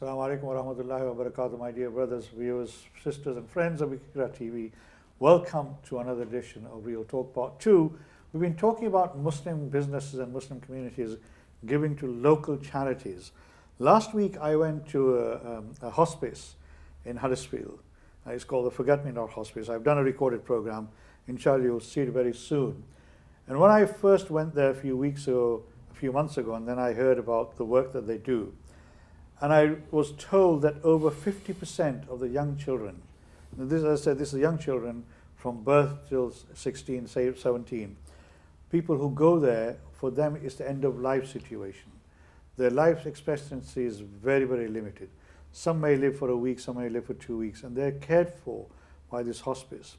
Assalamu alaikum wa rahmatullahi wa barakatuh, my dear brothers, viewers, sisters and friends of Ikra TV. Welcome to another edition of Real Talk Part 2. We've been talking about Muslim businesses and Muslim communities giving to local charities. Last week I went to a hospice in Huddersfield. It's called the Forget Me Not Hospice. I've done a recorded program. Inshallah you'll see it very soon. And when I first went there a few months ago, and then I heard about the work that they do, and I was told that over 50% of the young children, this, as I said, this is young children from birth till 16, say 17, people who go there, for them it's the end of life situation. Their life expectancy is very, very limited. Some may live for a week, some may live for 2 weeks, and they're cared for by this hospice.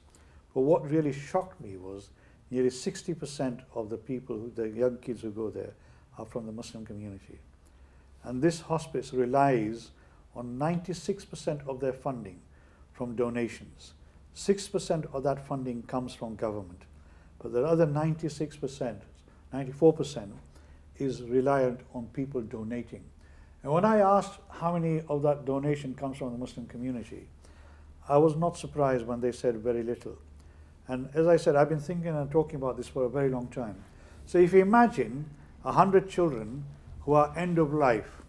But what really shocked me was nearly 60% of the people, the young kids who go there, are from the Muslim community. And this hospice relies on 96% of their funding from donations. 6% of that funding comes from government. But the other 96%, 94% is reliant on people donating. And when I asked how many of that donation comes from the Muslim community, I was not surprised when they said very little. And as I said, I've been thinking and talking about this for a very long time. So if you imagine 100 children who are end of life,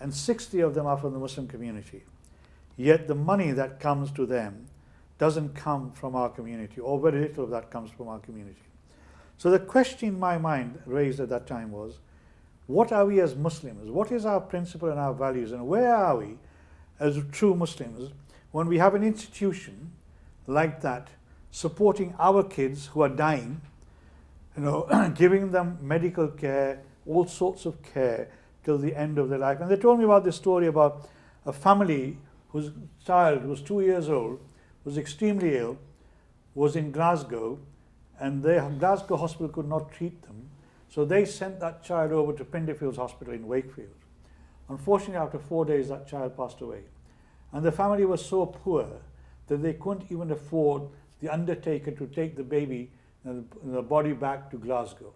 and 60 of them are from the Muslim community, yet the money that comes to them doesn't come from our community, or very little of that comes from our community. So the question in my mind raised at that time was, what are we as Muslims? What is our principle and our values, and where are we as true Muslims when we have an institution like that supporting our kids who are dying, giving them medical care, all sorts of care till the end of their life. And they told me about this story about a family whose child was 2 years old, was extremely ill, was in Glasgow, and the Glasgow hospital could not treat them. So they sent that child over to Pinderfields Hospital in Wakefield. Unfortunately, after 4 days, that child passed away. And the family was so poor that they couldn't even afford the undertaker to take the baby and the body back to Glasgow.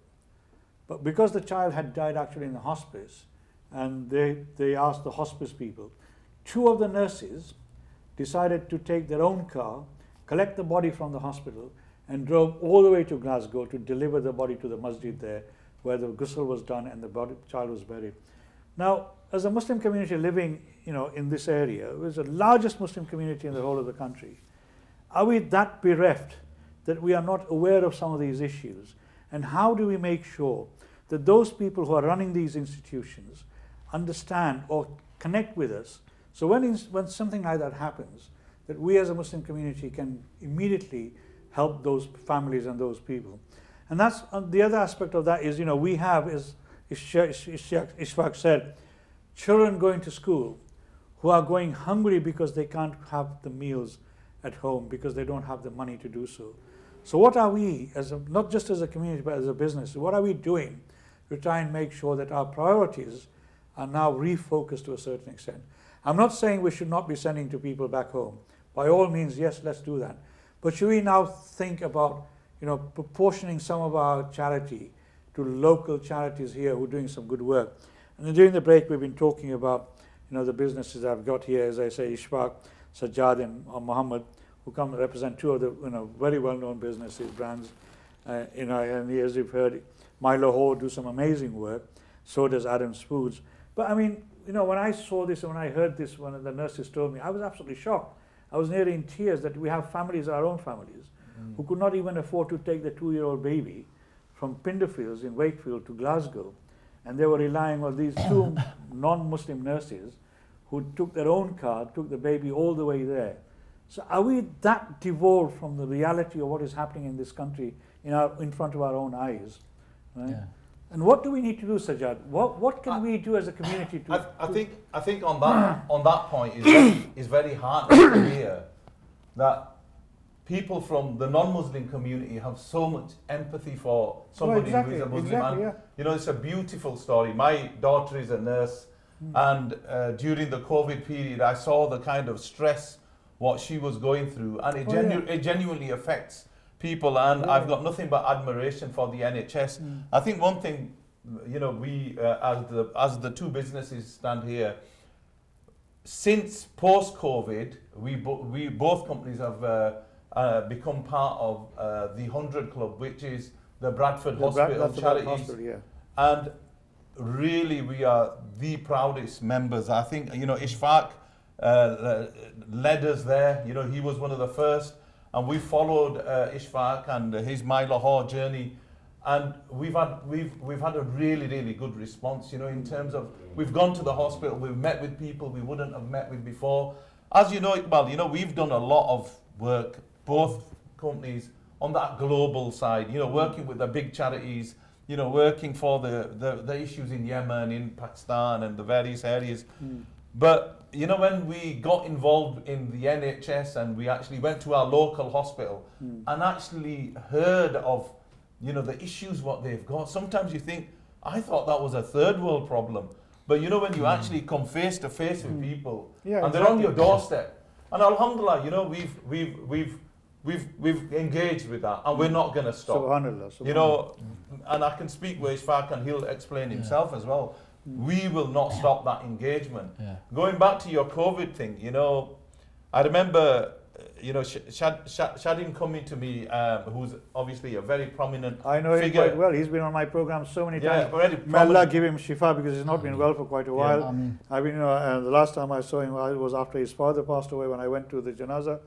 But because the child had died actually in the hospice, and they asked the hospice people, 2 of the nurses decided to take their own car, collect the body from the hospital, and drove all the way to Glasgow to deliver the body to the masjid there, where the ghusl was done and the child was buried. Now, as a Muslim community living in this area, it was the largest Muslim community in the whole of the country, are we that bereft that we are not aware of some of these issues? And how do we make sure that those people who are running these institutions understand or connect with us, so when something like that happens, that we as a Muslim community can immediately help those families and those people? And that's the other aspect of that is, we have, as Ishfaq said, children going to school who are going hungry because they can't have the meals at home because they don't have the money to do so. So what are we, not just as a community but as a business, what are we doing to try and make sure that our priorities are now refocused to a certain extent? I'm not saying we should not be sending to people back home. By all means, yes, let's do that. But should we now think about proportioning some of our charity to local charities here who are doing some good work? And then during the break we've been talking about the businesses I've got here, as I say, Ishfaq, Sajjad and Muhammad, who come represent 2 of the very well-known businesses, brands. And as you've heard, Milo Ho do some amazing work. So does Adams Foods. But I mean, when I saw this and when I heard this, when the nurses told me, I was absolutely shocked. I was nearly in tears that we have families, our own families, who could not even afford to take the 2-year-old baby from Pinderfields in Wakefield to Glasgow. And they were relying on these 2 non-Muslim nurses who took their own car, took the baby all the way there. So are we that devolved from the reality of what is happening in this country in front of our own eyes? Right? Yeah. And what do we need to do, Sajjad? What can we do as a community to? I think on that point is very hard to hear that people from the non-Muslim community have so much empathy for somebody who is a Muslim. Exactly, yeah. It's a beautiful story. My daughter is a nurse, and during the COVID period, I saw the kind of stress what she was going through, and it genuinely affects people, and I've got nothing but admiration for the NHS. I think one thing, we as the 2 businesses stand here, since post-COVID, we both companies have become part of the 100 Club, which is the Bradford Hospital that's the charities. hospital, yeah. And really, we are the proudest members. I think, you know, Ishfaq led us there. You know, he was one of the first, and we followed Ishfaq and his My Lahore journey. And we've had a really, really good response, you know, in terms of we've gone to the hospital, we've met with people we wouldn't have met with before. As you know, Iqbal, you know, we've done a lot of work, both companies, on that global side, you know, working with the big charities, you know, working for the issues in Yemen, in Pakistan and the various areas. But, you know, when we got involved in the NHS and we actually went to our local hospital and actually heard of, you know, the issues what they've got. Sometimes you think, I thought that was a third world problem. But you know, when you actually come face to face with people, and they're on your doorstep, and alhamdulillah, you know, we've engaged with that, and we're not going to stop. Subhanallah. You know, and I can speak with Ishfaq and he'll explain himself as well. We will not stop that engagement. Going back to your COVID thing, you know, I remember, you know, Shadim coming to me, who's obviously a very prominent I know him figure. quite well. He's been on my program so many times. Already May Allah give him shifa, because he's not been well for quite a while. Yeah. I've been, the last time I saw him was after his father passed away, when I went to the janazah,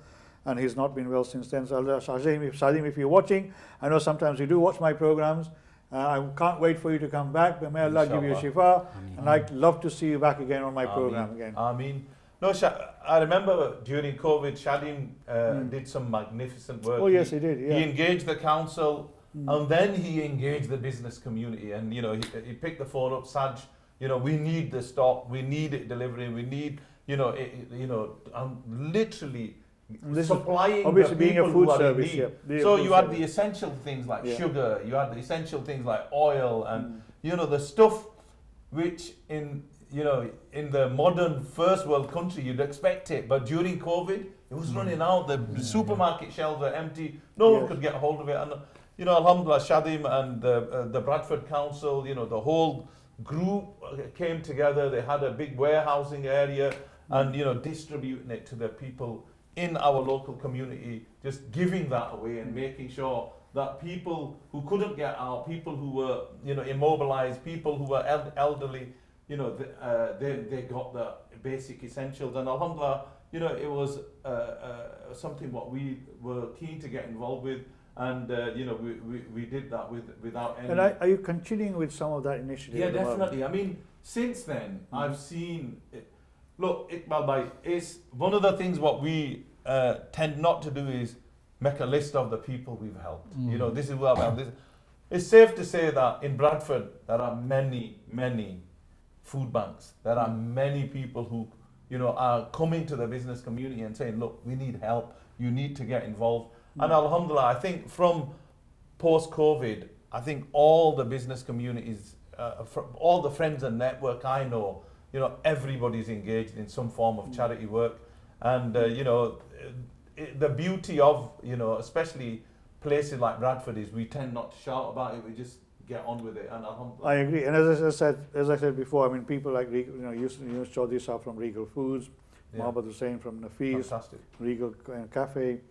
and he's not been well since then. So Shadim, if you're watching, I know sometimes you do watch my programs. I can't wait for you to come back, but may Allah give you shifa, and I'd love to see you back again on my program again. Ameen. No, I remember during COVID, Shadim did some magnificent work. Oh yes, he did. Yeah. He engaged the council, and then he engaged the business community. And you know, he picked the phone up, Saj. You know, we need the stock, we need it delivering, we need, you know, literally supplying obviously the being people a food who are service. in need. Yeah. So you had the essential things like sugar, you had the essential things like oil, and you know, the stuff which in the modern first world country you'd expect it, but during COVID it was running out. The supermarket shelves were empty. No one could get hold of it. And you know, alhamdulillah, Shadim and the Bradford Council, you know, the whole group came together. They had a big warehousing area, and you know, distributing it to the people in our local community, just giving that away and making sure that people who couldn't get out, people who were, you know, immobilized, people who were elderly, you know, they got the basic essentials. And alhamdulillah, you know, it was something what we were keen to get involved with, and you know, we did that without any. And are you continuing with some of that initiative? Yeah, definitely. I mean, since then, I've seen. Look, Iqbal Bhai, it's one of the things what we tend not to do is make a list of the people we've helped. You know, this is what I've helped. It's safe to say that in Bradford there are many food banks. There are many people who, you know, are coming to the business community and saying, look, we need help. You need to get involved. And alhamdulillah, I think from post-COVID, I think all the business communities, from all the friends and network I know, you know, everybody's engaged in some form of charity work. And, you know, the beauty of, you know, especially places like Bradford is we tend not to shout about it, we just get on with it. And alhamdulillah. I agree. And as I said before, I mean, people like, you know, Yunus Chaudhry Saab from Regal Foods, Mohammad Hussain from Nafis, Fantastic. Regal Cafe,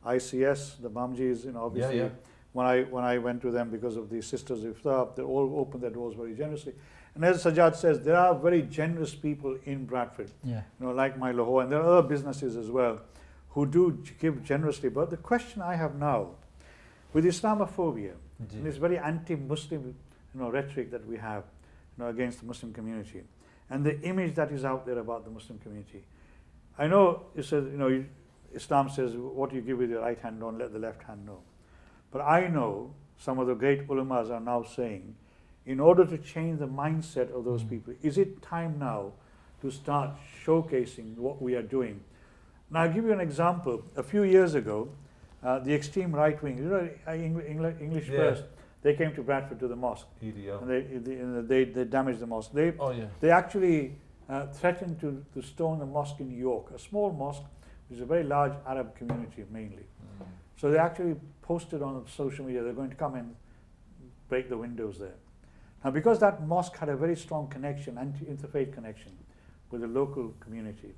ICS, the Mamjis, you know, obviously. When I went to them because of the Sisters of Iftar, they all opened their doors very generously. And as Sajjad says, there are very generous people in Bradford, you know, like My Lahore, and there are other businesses as well who do give generously. But the question I have now, with Islamophobia, and this very anti-Muslim, you know, rhetoric that we have, you know, against the Muslim community, and the image that is out there about the Muslim community, I know it says, you know, Islam says, what you give with your right hand, don't let the left hand know. But I know some of the great ulamas are now saying, in order to change the mindset of those people, is it time now to start showcasing what we are doing? Now, I'll give you an example. A few years ago, the extreme right wing, you know, English press, they came to Bradford to the mosque, and they damaged the mosque. They actually threatened to stone the mosque in York, a small mosque, which is a very large Arab community mainly. So they actually posted on social media, they're going to come and break the windows there. Now, because that mosque had a very strong connection, anti-interfaith connection, with the local community.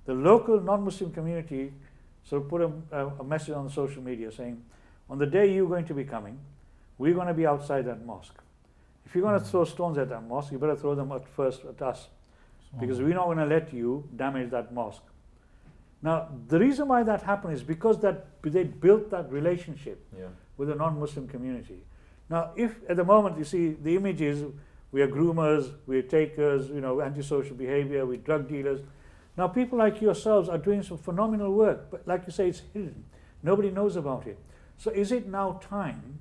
The local non-Muslim community sort of put a message on social media saying, on the day you're going to be coming, we're going to be outside that mosque. If you're going to throw stones at that mosque, you better throw them first at us, because we're not going to let you damage that mosque. Now, the reason why that happened is because they built that relationship with the non-Muslim community. Now, if at the moment you see the image is we are groomers, we are takers, antisocial behavior, we're drug dealers. Now, people like yourselves are doing some phenomenal work, but like you say, it's hidden. Nobody knows about it. So is it now time,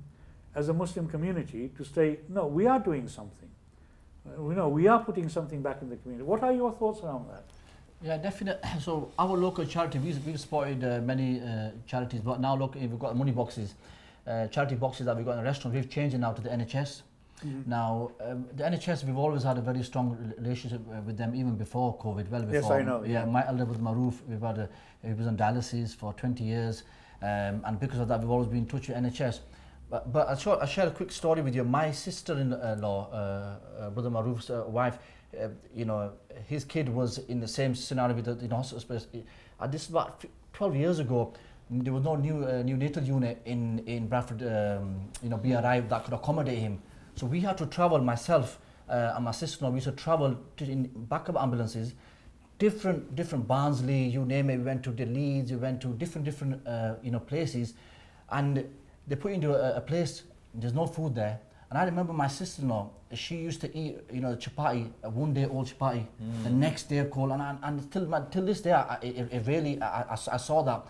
as a Muslim community, to say, no, we are doing something. We are putting something back in the community. What are your thoughts around that? Yeah, definitely. So our local charity, we've supported many charities, but now look, we've got money boxes, charity boxes that we've got in the restaurant. We've changed it now to the NHS. Now, the NHS, we've always had a very strong relationship with them, even before COVID, well before. Yes, I know. Yeah, my elder was Maroof, he was on dialysis for 20 years, and because of that, we've always been in touch with NHS. But I'll share a quick story with you. My sister-in-law, Brother Maroof's wife, his kid was in the same scenario with the hospital space. This is about 12 years ago. There was no neonatal unit in Bradford, BRI that could accommodate him. So we had to travel, myself and my sister-in-law, we used to travel in backup ambulances, different Barnsley, you name it. We went to the Leeds, we went to different places, and they put you into a place, there's no food there. And I remember my sister-in-law, she used to eat, chapati, a one-day-old chapati, the next day cold, and till this day, I saw that.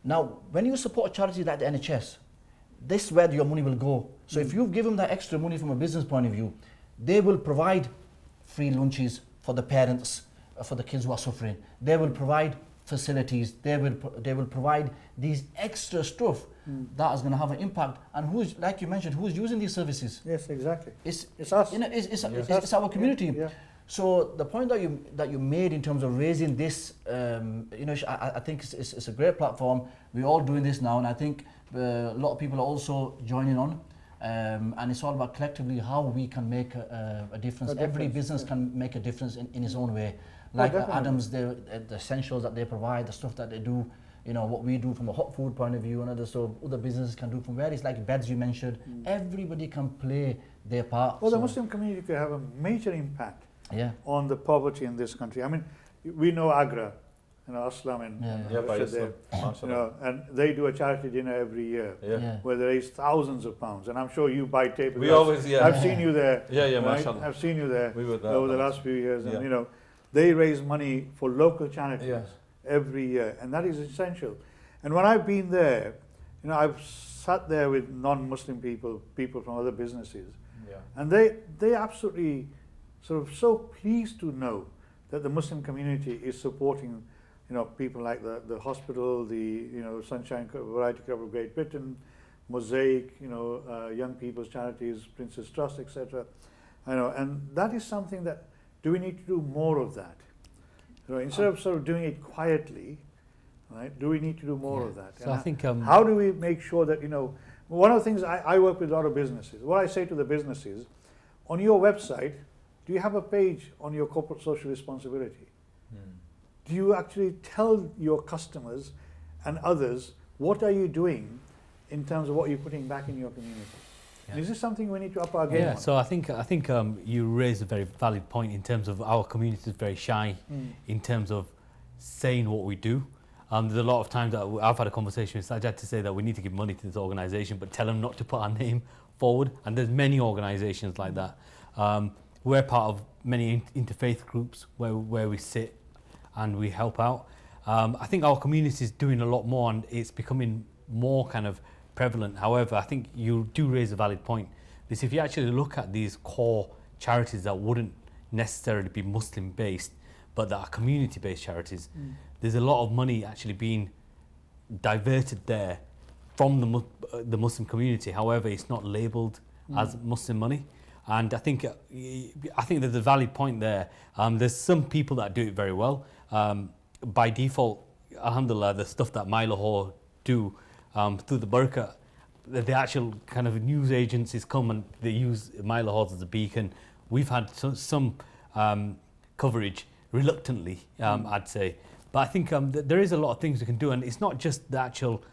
Now, when you support charities like the NHS, this is where your money will go. So if you give them that extra money from a business point of view, they will provide free lunches for the parents, for the kids who are suffering. They will provide facilities. They will provide these extra stuff that is going to have an impact. And who's, like you mentioned, who's using these services? Yes, exactly. It's us. It's our community. Yeah. So the point that you made in terms of raising this, I think it's a great platform. We're all doing this now, and I think a lot of people are also joining on. And it's all about collectively how we can make a difference. Every business can make a difference in its own way. Like Adams, the essentials that they provide, the stuff that they do, what we do from a hot food point of view, and other businesses can do from various, like beds you mentioned. Everybody can play their part. Well, the Muslim community could have a major impact on the poverty in this country. I mean, we know Agra, Aslam and there, and they do a charity dinner every year where they raise thousands of pounds. And I'm sure you buy tape. I've seen you there. Right? I've seen you there over the last few years. And they raise money for local charities every year, and that is essential. And when I've been there, I've sat there with non-Muslim people from other businesses, and they absolutely sort of so pleased to know that the Muslim community is supporting, people like the hospital, the Sunshine Variety Club of Great Britain, Mosaic, young people's charities, Prince's Trust, etc. And that is something that. Do we need to do more of that? Instead of sort of doing it quietly, right? Do we need to do more of that? So I think how do we make sure that one of the things I work with a lot of businesses. What I say to the businesses, on your website, do you have a page on your corporate social responsibility? Do you actually tell your customers and others what are you doing in terms of what you're putting back in your community? Yeah. Is this something we need to up our game on? So I think you raise a very valid point in terms of our community is very shy in terms of saying what we do. There's a lot of times that I've had a conversation with Sajjad to say that we need to give money to this organisation, but tell them not to put our name forward. And there's many organisations like that. We're part of many interfaith groups where we sit and we help out. I think our community is doing a lot more, and it's becoming more kind of prevalent. However, I think you do raise a valid point. Because if you actually look at these core charities that wouldn't necessarily be Muslim based, but that are community based charities, there's a lot of money actually being diverted there from the Muslim community. However, it's not labelled as Muslim money. And I think there's a valid point there. There's some people that do it very well. By default, alhamdulillah, the stuff that My Lahore do through the barakah, the actual kind of news agencies come and they use My Lahore as a beacon. We've had some coverage reluctantly, I'd say. But I think there is a lot of things we can do, and it's not just the actual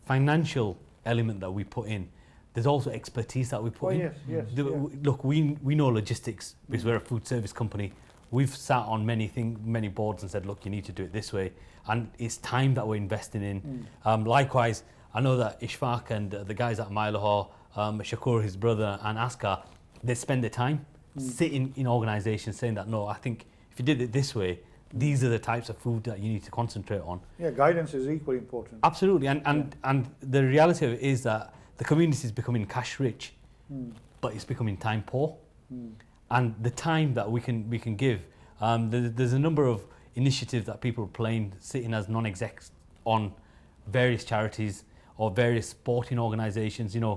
financial element that we put in. There's also expertise that we put in. Yes. Look, we know logistics because we're a food service company. We've sat on many boards and said, look, you need to do it this way, and it's time that we're investing in. Likewise, I know that Ishfaq and the guys at Mylahore, Shakur, his brother, and Askar, they spend their time sitting in organisations saying that, no, I think if you did it this way, these are the types of food that you need to concentrate on. Yeah, guidance is equally important. Absolutely, and the reality of it is that the community is becoming cash rich, but it's becoming time poor. And the time that we can give, there's a number of initiatives that people are playing, sitting as non-execs on various charities or various sporting organisations. You know,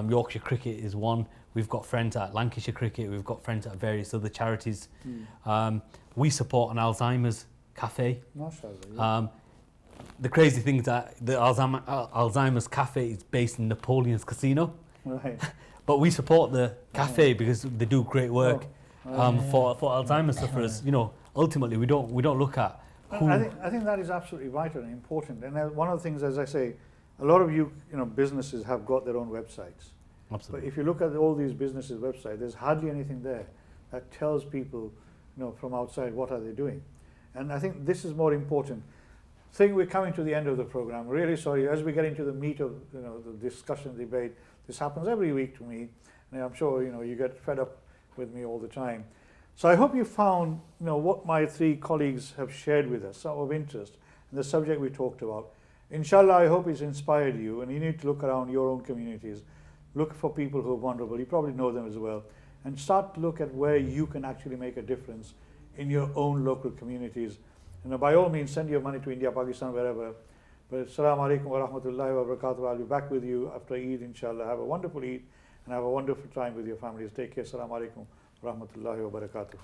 Yorkshire Cricket is one. We've got friends at Lancashire Cricket. We've got friends at various other charities. We support an Alzheimer's cafe. Mashallah, The crazy thing is that the Alzheimer's cafe is based in Napoleon's casino. Right. But we support the cafe because they do great work for Alzheimer's sufferers. You know, ultimately we don't look at who. I think that is absolutely vital and important. And one of the things, as I say, a lot of businesses have got their own websites. Absolutely. But if you look at all these businesses' websites, there's hardly anything there that tells people, from outside what are they doing. And I think this is more important. We're coming to the end of the program. Really sorry, as we get into the meat of the discussion, debate. This happens every week to me, and I'm sure you get fed up with me all the time. So I hope you found what my three colleagues have shared with us, some of interest, and the subject we talked about. Inshallah, I hope it's inspired you, and you need to look around your own communities, look for people who are vulnerable. You probably know them as well, and start to look at where you can actually make a difference in your own local communities. By all means, send your money to India, Pakistan, wherever. But Assalamu alaikum wa rahmatullahi wa barakatuh. I'll be back with you after Eid, inshallah. Have a wonderful Eid and have a wonderful time with your families. Take care. Assalamu alaikum wa rahmatullahi wa barakatuh.